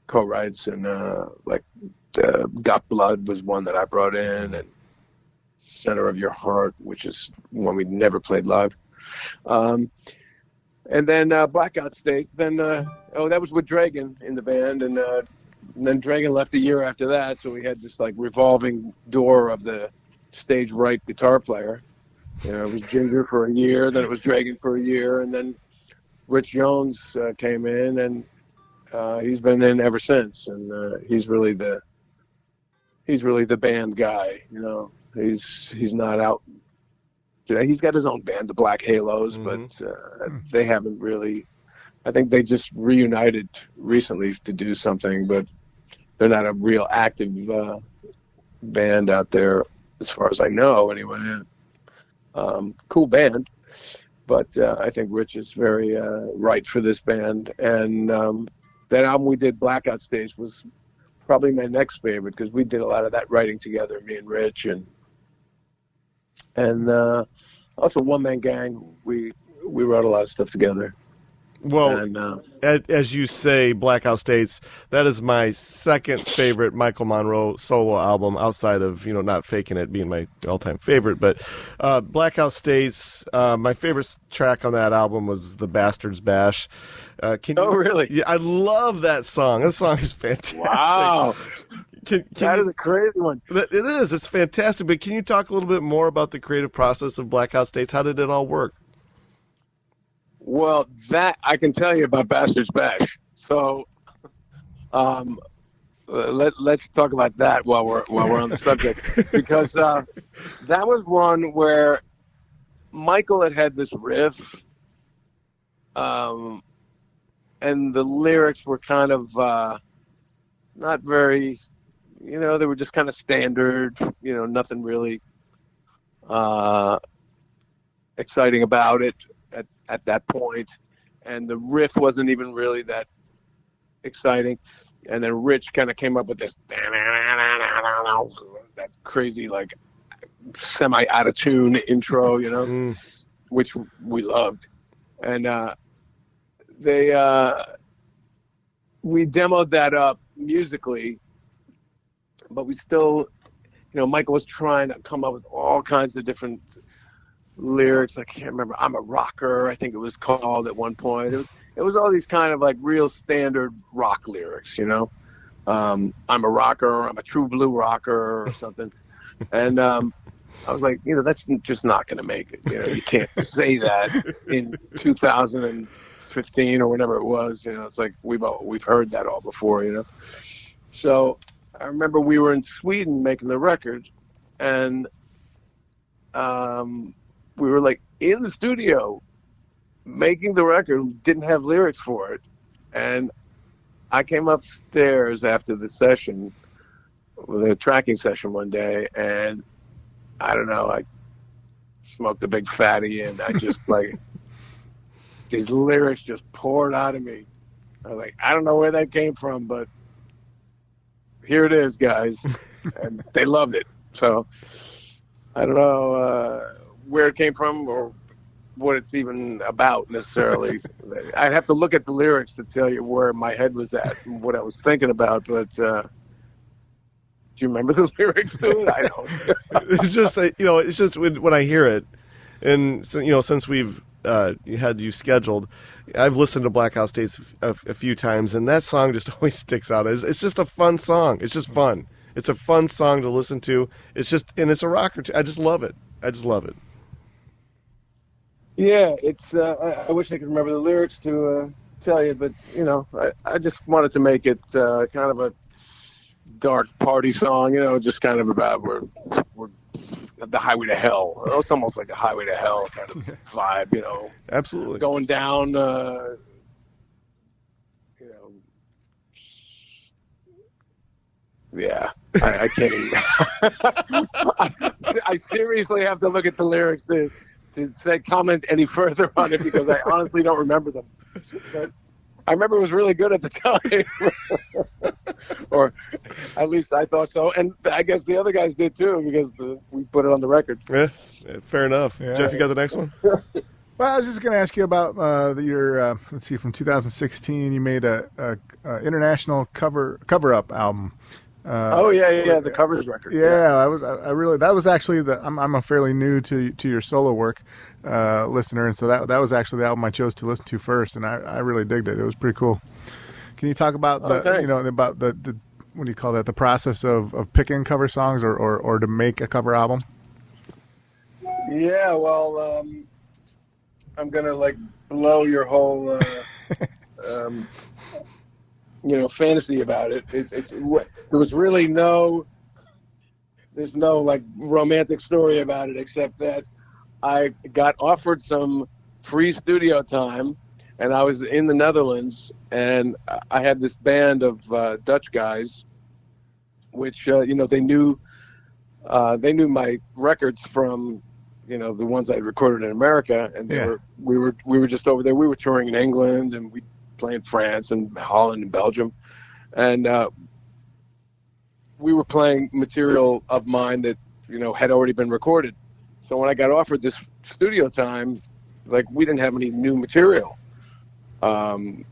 co-writes, and like Got Blood was one that I brought in, and Center of Your Heart, which is one we never played live. And then Blackout State. Then that was with Dragan in the band, and then Dragan left a year after that. So we had this like revolving door of the stage right guitar player. You know, it was Ginger for a year, then it was Dragan for a year, and then Rich Jones came in, and he's been in ever since. And he's really the band guy. You know, he's not out. He's got his own band, the Black Halos, but they haven't really. I think they just reunited recently to do something, but they're not a real active band out there, as far as I know, anyway. Cool band, but I think Rich is very right for this band. And that album we did, Blackout Stage, was probably my next favorite because we did a lot of that writing together, me and Rich, and also One Man Gang. We wrote a lot of stuff together. Well, and, as you say, Blackout States, that is my second favorite Michael Monroe solo album outside of, you know, Not Faking It being my all-time favorite. But Blackout States, my favorite track on that album was The Bastard's Bash. Really? Yeah, I love that song. That song is fantastic. Wow. That is a crazy one. It is. It's fantastic. But can you talk a little bit more about the creative process of Blackout States? How did it all work? Well, that I can tell you about Bastard's Bash. So, let's talk about that while we're on the subject, because that was one where Michael had this riff, and the lyrics were kind of not very, you know, they were just kind of standard, you know, nothing really exciting about it at that point, and the riff wasn't even really that exciting. And then Rich kind of came up with this that crazy, like, semi out of tune intro, you know, which we loved. And we demoed that up musically, but we still, you know, Michael was trying to come up with all kinds of different lyrics. I can't remember. I'm a rocker, I think it was called at one point. It was all these kind of like real standard rock lyrics, you know. I'm a rocker, I'm a true blue rocker or something. And I was like, you know, that's just not going to make it. You know, you can't say that in 2015 or whenever it was. You know, it's like we've heard that all before, you know. So I remember we were in Sweden making the record, and we were like in the studio making the record, didn't have lyrics for it. And I came upstairs after the session, the tracking session one day, and I don't know, I smoked a big fatty, and I just like, these lyrics just poured out of me. I was like, I don't know where that came from, but here it is, guys. And they loved it. So I don't know where it came from or what it's even about necessarily. I'd have to look at the lyrics to tell you where my head was at and what I was thinking about. But do you remember the lyrics to it? I don't. It's just that, it's just when I hear it, and since we've had you scheduled, I've listened to Black House Dates a few times, and that song just always sticks out. It's just a fun song. It's just fun. It's a fun song to listen to. It's a rocker. I just love it. Yeah, it's. I wish I could remember the lyrics to tell you, but I just wanted to make it kind of a dark party song. Just kind of about we're the highway to hell. It's almost like a highway to hell kind of vibe. Absolutely going down. Yeah, I can't even. I seriously have to look at the lyrics to say comment any further on it because I honestly don't remember them. But I remember it was really good at the time, or at least I thought so, and I guess the other guys did too because we put it on the record. Yeah, fair enough. Yeah. Jeff, you got the next one? Well, I was just going to ask you about your let's see, from 2016, you made a international cover up album. The covers record. Yeah, I really that was actually I'm a fairly new to your solo work listener, and so that was actually the album I chose to listen to first, and I really digged it. It was pretty cool. Can you talk about about the what do you call that, the process of picking cover songs or to make a cover album? Yeah, well, I'm gonna blow your whole fantasy about it. There was really there's no romantic story about it except that I got offered some free studio time, and I was in the Netherlands, and I had this band of Dutch guys, which they knew my records from the ones I recorded in America, and we were just over there. We were touring in England, and we play in France and Holland and Belgium, and we were playing material of mine that had already been recorded. So when I got offered this studio time, we didn't have any new material, and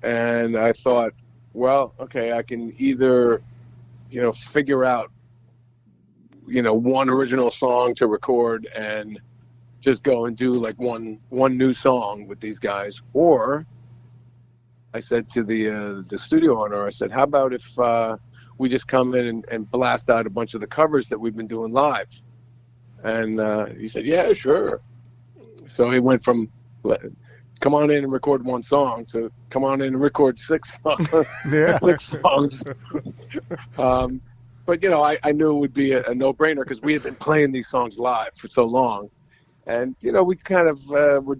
I thought, well, okay, I can either figure out one original song to record and just go and do one new song with these guys, or I said to the studio owner, I said, how about if we just come in and blast out a bunch of the covers that we've been doing live? And he said, yeah, sure. So he went from come on in and record one song to come on in and record 6 songs. Yeah. 6 songs. But, I knew it would be a no-brainer because we had been playing these songs live for so long. And, we kind of were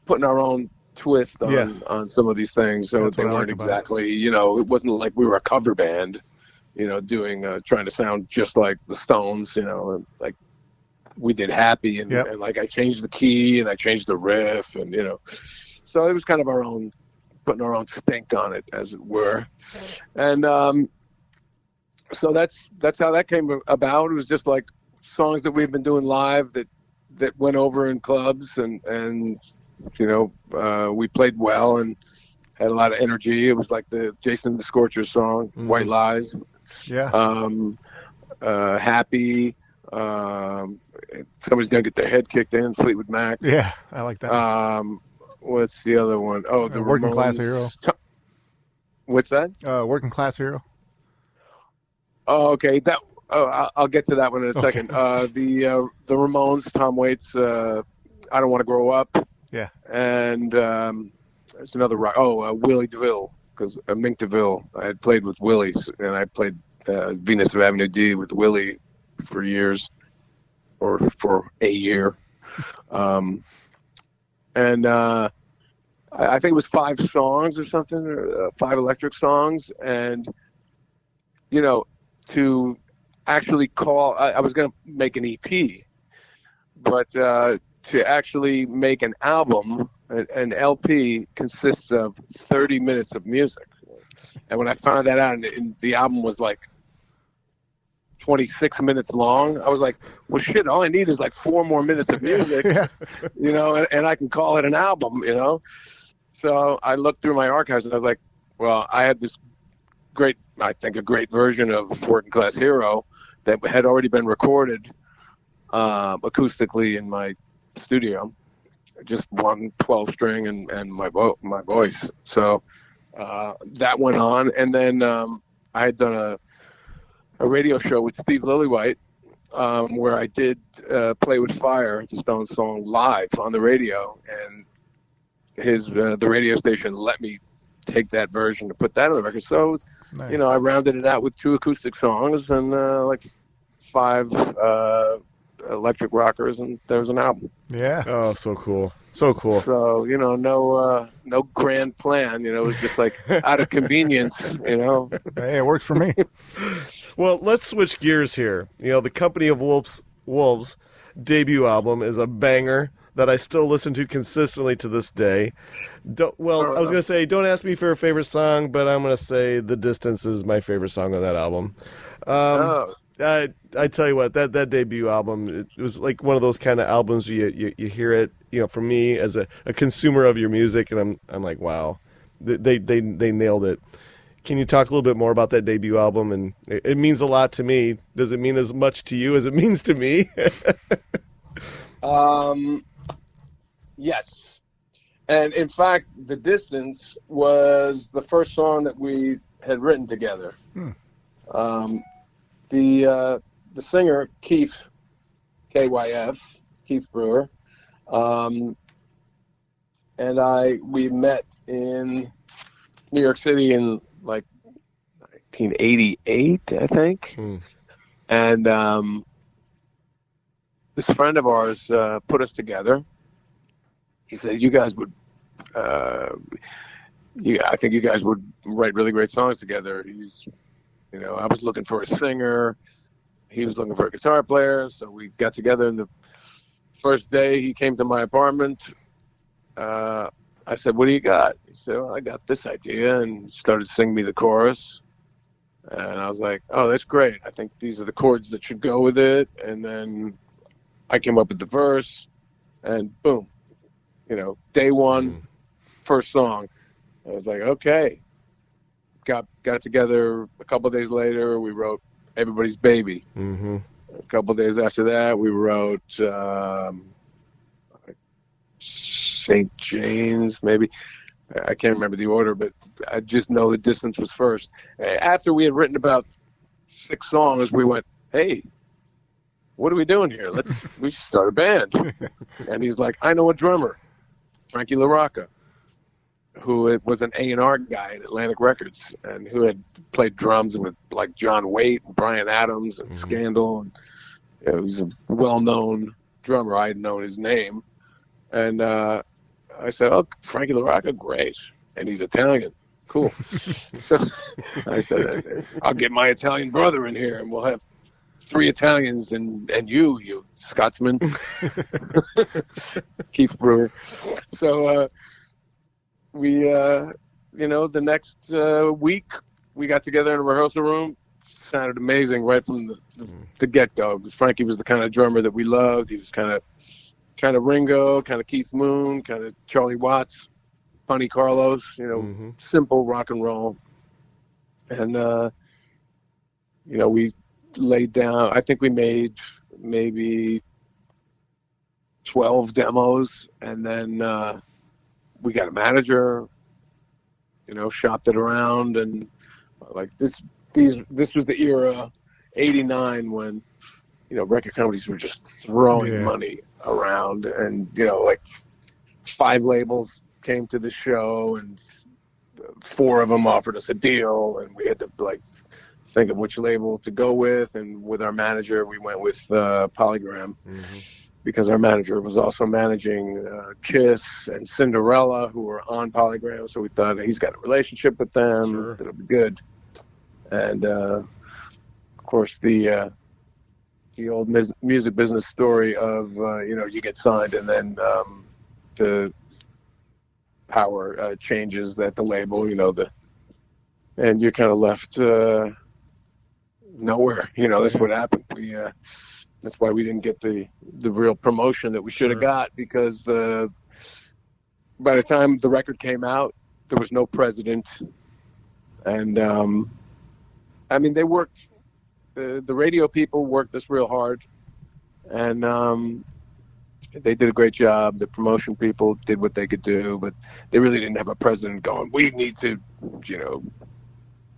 putting our own twist on some of these things. So they weren't exactly, it wasn't like we were a cover band, doing, trying to sound just like the Stones, like we did Happy and I changed the key and I changed the riff and, so it was kind of putting our own stink on it, as it were. And, so that's how that came about. It was just songs that we've been doing live that went over in clubs and we played well and had a lot of energy. It was like the Jason the Scorcher song, White Lies. Yeah. Happy. Somebody's gonna get their head kicked in. Fleetwood Mac. Yeah, I like that. What's the other one? Oh, the Working Ramones. Class Hero. What's that? Working Class Hero. Oh, okay. I'll get to that one in a second. The Ramones, Tom Waits. I Don't Want to Grow Up. Yeah. And there's another rock. Willie DeVille, because Mink DeVille. I had played with Willie, and I played Venus of Avenue D with Willie for years, or for a year. And I think it was 5 songs or something, or 5 electric songs. And, to actually call, I was going to make an EP, but to actually make an album, an LP consists of 30 minutes of music. And when I found that out, and the album was 26 minutes long. I was like, well, shit, all I need is like 4 more minutes of music, you know, and I can call it an album, you know. So I looked through my archives and I was like, well, I had this great, I think a great version of Working Class Hero that had already been recorded acoustically in my studio. Just one 12-string and my voice. So that went on. And then I had done a radio show with Steve Lillywhite where I did Play With Fire, the Stones song, live on the radio. And the radio station let me take that version to put that on the record. So, nice. You know, I rounded it out with 2 acoustic songs and like 5 electric rockers, and there was an album. Yeah. Oh, so cool. So cool. So, you know, no grand plan, you know, it was just like out of convenience, you know. Hey, it works for me. Well, let's switch gears here. You know, the Company of Wolves debut album is a banger that I still listen to consistently to this day. I was going to say, don't ask me for a favorite song, but I'm going to say The Distance is my favorite song on that album. I tell you what, that debut album, it was like one of those kind of albums where you hear it, you know, for me as a consumer of your music, and I'm like, wow, they nailed it. Can you talk a little bit more about that debut album? And it means a lot to me. Does it mean as much to you as it means to me? Yes. And in fact, The Distance was the first song that we had written together. The singer, Keith, KYF, Keith Brewer, and we met in New York City in like 1988, I think. And this friend of ours put us together. He said, you guys would, I think you guys would write really great songs together. You know, I was looking for a singer. He was looking for a guitar player. So we got together. And the first day he came to my apartment, I said, what do you got? He said, well, I got this idea, and started singing me the chorus. And I was like, oh, that's great. I think these are the chords that should go with it. And then I came up with the verse, and boom, you know, day one, first song. I was like, okay. Got together a couple of days later. We wrote Everybody's Baby. A couple of days after that, we wrote St. James, maybe. I can't remember the order, but I just know The Distance was first. After we had written about 6 songs, we went, hey, what are we doing here? We should start a band. And he's like, I know a drummer, Frankie LaRocca, who was an A&R guy at Atlantic Records, and who had played drums with like John Waite and Bryan Adams and Scandal. And, you know, he's a well-known drummer. I had known his name. And I said, oh, Frankie LaRocca, great. And he's Italian. Cool. So I said, I'll get my Italian brother in here, and we'll have 3 Italians and you Scotsman. Keith Brewer. So we, you know, the next week we got together in a rehearsal room. Sounded amazing right from the get-go. Frankie was the kind of drummer that we loved. He was kind of Ringo, kind of Keith Moon, kind of Charlie Watts, Bunny Carlos, you know, simple rock and roll. And, you know, we laid down, I think we made maybe 12 demos, and then we got a manager, you know, shopped it around, and like this was the era, 89, when, you know, record companies were just throwing money around, and, you know, like 5 labels came to the show, and 4 of them offered us a deal, and we had to like think of which label to go with. And with our manager, we went with Polygram, because our manager was also managing Kiss and Cinderella, who were on Polygram. So we thought, he's got a relationship with them, that'll be good. And of course, the old music business story of you know, you get signed, and then the power changes at the label, you know, and you're kind of left nowhere. That's what happened. That's why we didn't get the real promotion that we should have got, because by the time the record came out, there was no president. And, they worked, the radio people worked us real hard. And they did a great job. The promotion people did what they could do, but they really didn't have a president going, we need to,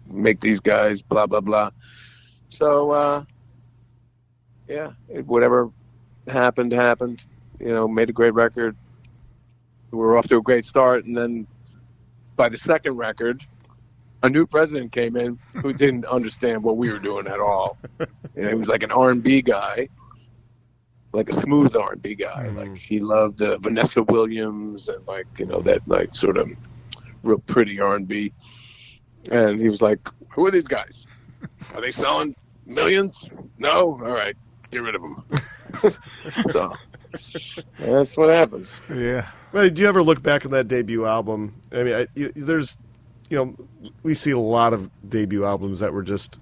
make these guys blah, blah, blah. So, whatever happened. Made a great record. We were off to a great start, and then by the second record, a new president came in who didn't understand what we were doing at all. He was like an R&B guy, like a smooth R&B guy. Like, he loved Vanessa Williams and that sort of real pretty R&B. And he was like, "Who are these guys? Are they selling millions? No? All right. Get rid of them." So that's what happens. Yeah. Well, do you ever look back on that debut album? I mean, we see a lot of debut albums that were just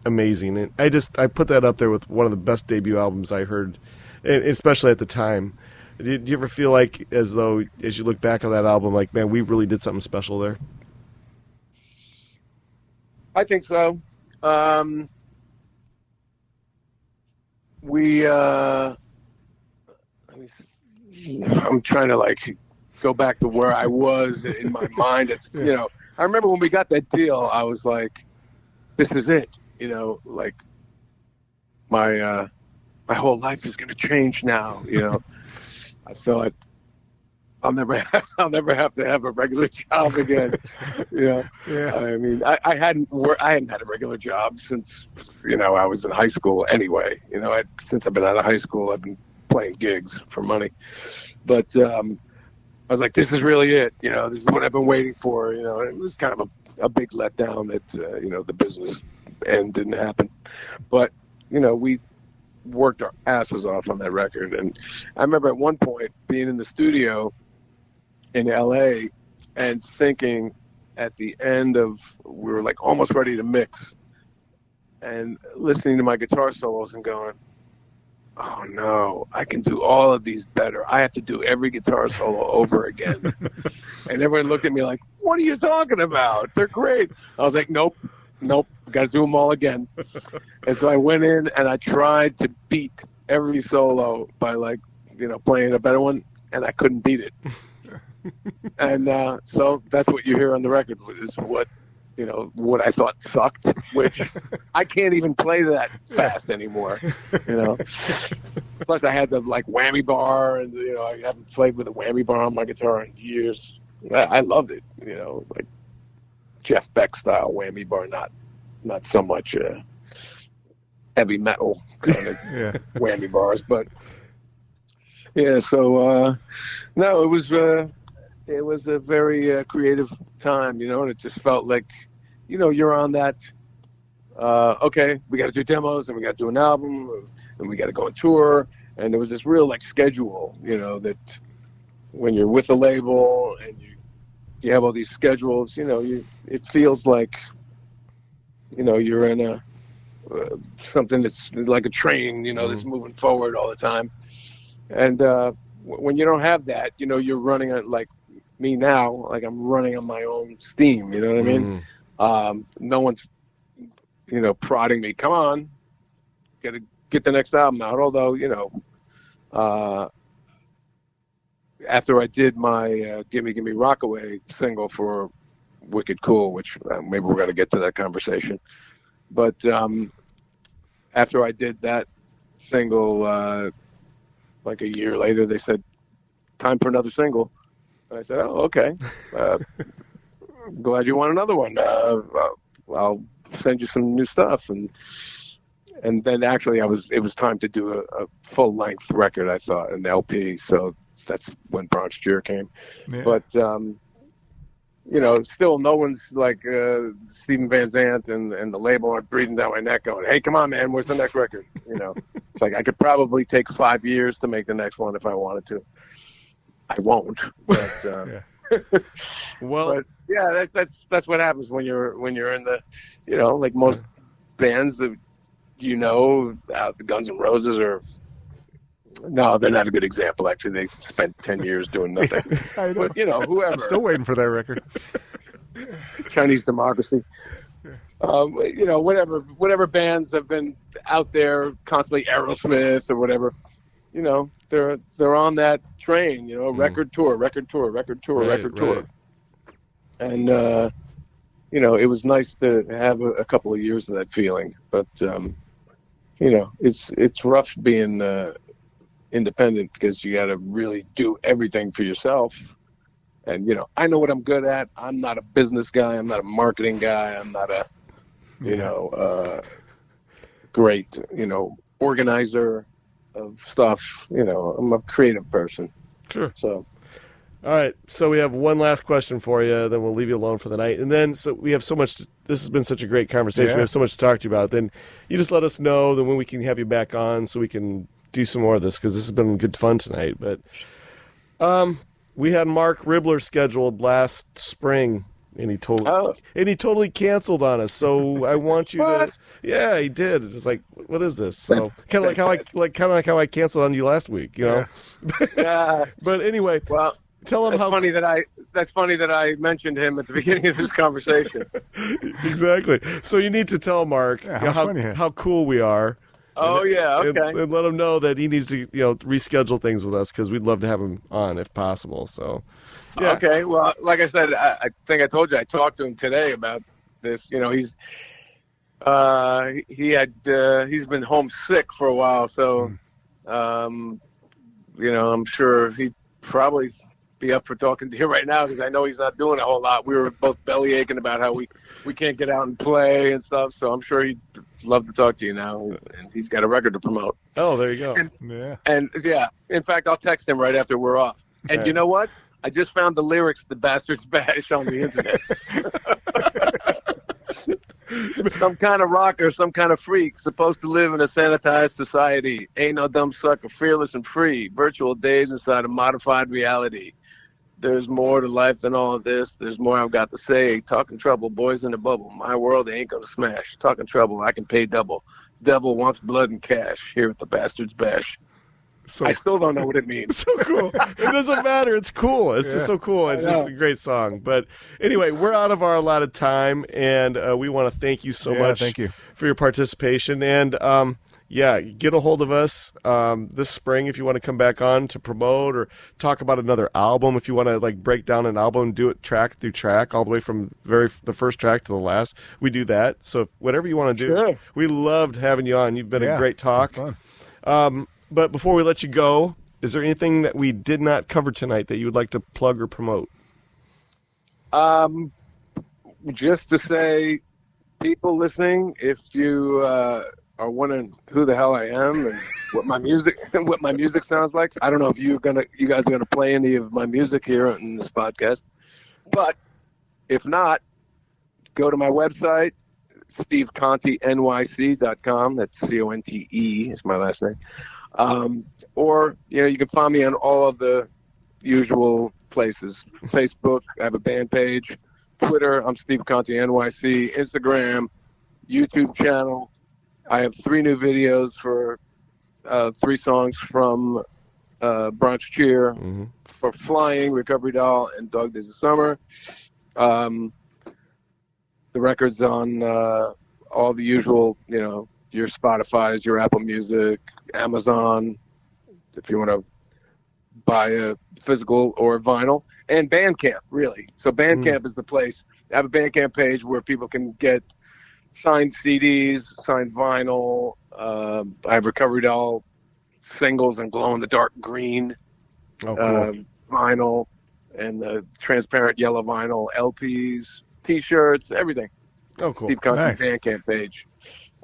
amazing, and I put that up there with one of the best debut albums I heard, especially at the time. Did you ever feel like, as though, as you look back on that album, like, man, we really did something special there? I think so. I'm trying to go back to where I was in my mind. It's, I remember when we got that deal, I was like, this is it. My whole life is going to change now. I thought I'll never have to have a regular job again. Yeah. I mean, I hadn't had a regular job since, I was in high school anyway. Since I've been out of high school, I've been playing gigs for money. But I was like, this is really it. This is what I've been waiting for. It was kind of a big letdown that, the business end didn't happen. But, we worked our asses off on that record. And I remember at one point being in the studio in LA and thinking at the end of, we were almost ready to mix, and listening to my guitar solos and going, oh no, I can do all of these better. I have to do every guitar solo over again. And everyone looked at me like, what are you talking about? They're great. I was like, nope, got to do them all again. And so I went in and I tried to beat every solo by playing a better one, and I couldn't beat it. And so that's what you hear on the record is what I thought sucked, which I can't even play that fast anymore. Plus I had the whammy bar, and I haven't played with a whammy bar on my guitar in years. I loved it, Jeff Beck style whammy bar, not so much heavy metal kind of whammy bars, but yeah. So no, it was a very creative time, and it just felt like, you're on that, okay, we got to do demos, and we got to do an album, and we got to go on tour. And there was this real schedule, that when you're with the label and you have all these schedules, it feels like, you're in something that's like a train, that's moving forward all the time. And when you don't have that, you're running on, like me now, I'm running on my own steam, you know what I mean? No one's, prodding me, come on, got to get the next album out. Although, after I did my Gimme Gimme Rockaway single for Wicked Cool, which maybe we're going to get to that conversation. But after I did that single, a year later, they said, time for another single. And I said, oh, okay. Glad you want another one. I'll send you some new stuff. And then actually it was time to do a full length record, I thought, an LP. So that's when Bronx Cheer came. Yeah. But, still no one's like Steven Van Zandt and the label aren't breathing down my neck going, hey, come on, man, where's the next record? It's like I could probably take 5 years to make the next one if I wanted to. I won't. But, well, but yeah, that's what happens when you're in the, like most bands that the Guns N' Roses no, they're not a good example. Actually, they spent 10 years doing nothing. I know. But whoever. I'm still waiting for that record. Chinese Democracy. Whatever bands have been out there constantly, Aerosmith or whatever. They're on that train. Record tour. And it was nice to have a couple of years of that feeling. But it's rough being independent because you got to really do everything for yourself. And I know what I'm good at. I'm not a business guy. I'm not a marketing guy. I'm not a great organizer of stuff. I'm a creative person. Sure. So. All right, so we have one last question for you, then we'll leave you alone for the night. And then, so we have so much, this has been such a great conversation, we have so much to talk to you about. Then you just let us know then when we can have you back on so we can do some more of this, because this has been good fun tonight. But we had Mark Ribbler scheduled last spring, and he totally canceled on us. So I want you to, yeah, he did. It was like, what is this? So kind of like how I canceled on you last week, Yeah. But anyway, well. Tell him that's funny that I mentioned him at the beginning of this conversation. Exactly. So you need to tell Mark how cool we are. Oh, okay. And let him know that he needs to reschedule things with us because we'd love to have him on if possible. So, yeah. Okay. Well, like I said, I think I told you I talked to him today about this. He's he's been homesick for a while, so I'm sure he'd probably be up for talking to you right now because I know he's not doing a whole lot. We were both belly aching about how we can't get out and play and stuff, so I'm sure he'd love to talk to you now, and he's got a record to promote. Oh, there you go. And in fact, I'll text him right after we're off. And you know what? I just found the lyrics to Bastard's Bash on the internet. Some kind of rocker, some kind of freak, supposed to live in a sanitized society. Ain't no dumb sucker, fearless and free. Virtual days inside a modified reality. There's more to life than all of this. There's more I've got to say. Talking trouble, boys in the bubble. My world ain't gonna smash. Talking trouble, I can pay double. Devil wants blood and cash here at the Bastard's Bash. So I still don't know what it means. So cool. It doesn't matter. It's cool. It's just so cool. It's just a great song. But anyway, we're out of our allotted time, and we want to thank you so much for your participation. And, get a hold of us this spring if you want to come back on to promote or talk about another album. If you want to break down an album and do it track through track all the way from the first track to the last, we do that. So whatever you want to do, we loved having you on. You've been a great talk. But before we let you go, is there anything that we did not cover tonight that you would like to plug or promote? Just to say, people listening, if you are wondering who the hell I am and what my music sounds like, I don't know if you guys are gonna play any of my music here in this podcast, but if not, go to my website, stevecontenyc.com. That's Conte is my last name. Or you can find me on all of the usual places. Facebook, I have a band page. Twitter, I'm Steve Conte NYC. Instagram, YouTube channel. I have 3 new videos for 3 songs from Bronx Cheer for Flying, Recovery Doll, and Dog Days of Summer. The record's on all the usual, your Spotify's, your Apple Music, Amazon, if you want to buy a physical or vinyl, and Bandcamp, really. So Bandcamp is the place. I have a Bandcamp page where people can get signed CDs, signed vinyl. I have Recovery Doll singles and glow-in-the-dark green vinyl, and the transparent yellow vinyl LPs, T-shirts, everything. Oh, cool. Steve Conte Bandcamp page.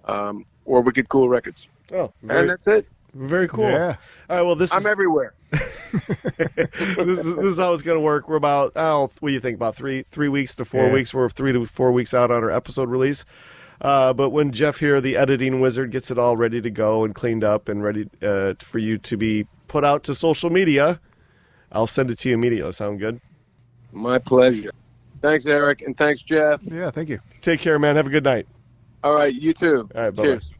Or Wicked Cool Records. Oh, and that's it. Very cool. Yeah. All right. Well, I'm everywhere. this is how it's going to work. We're about what do you think? About 3 weeks to 4 weeks. We're 3 to 4 weeks out on our episode release. But when Jeff here, the editing wizard, gets it all ready to go and cleaned up and ready for you to be put out to social media, I'll send it to you immediately. Sound good? My pleasure. Thanks, Eric, and thanks, Jeff. Yeah, thank you. Take care, man. Have a good night. All right, you too. All right, bye-bye. Cheers.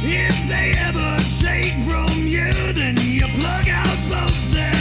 If they ever take from you, then you plug out both their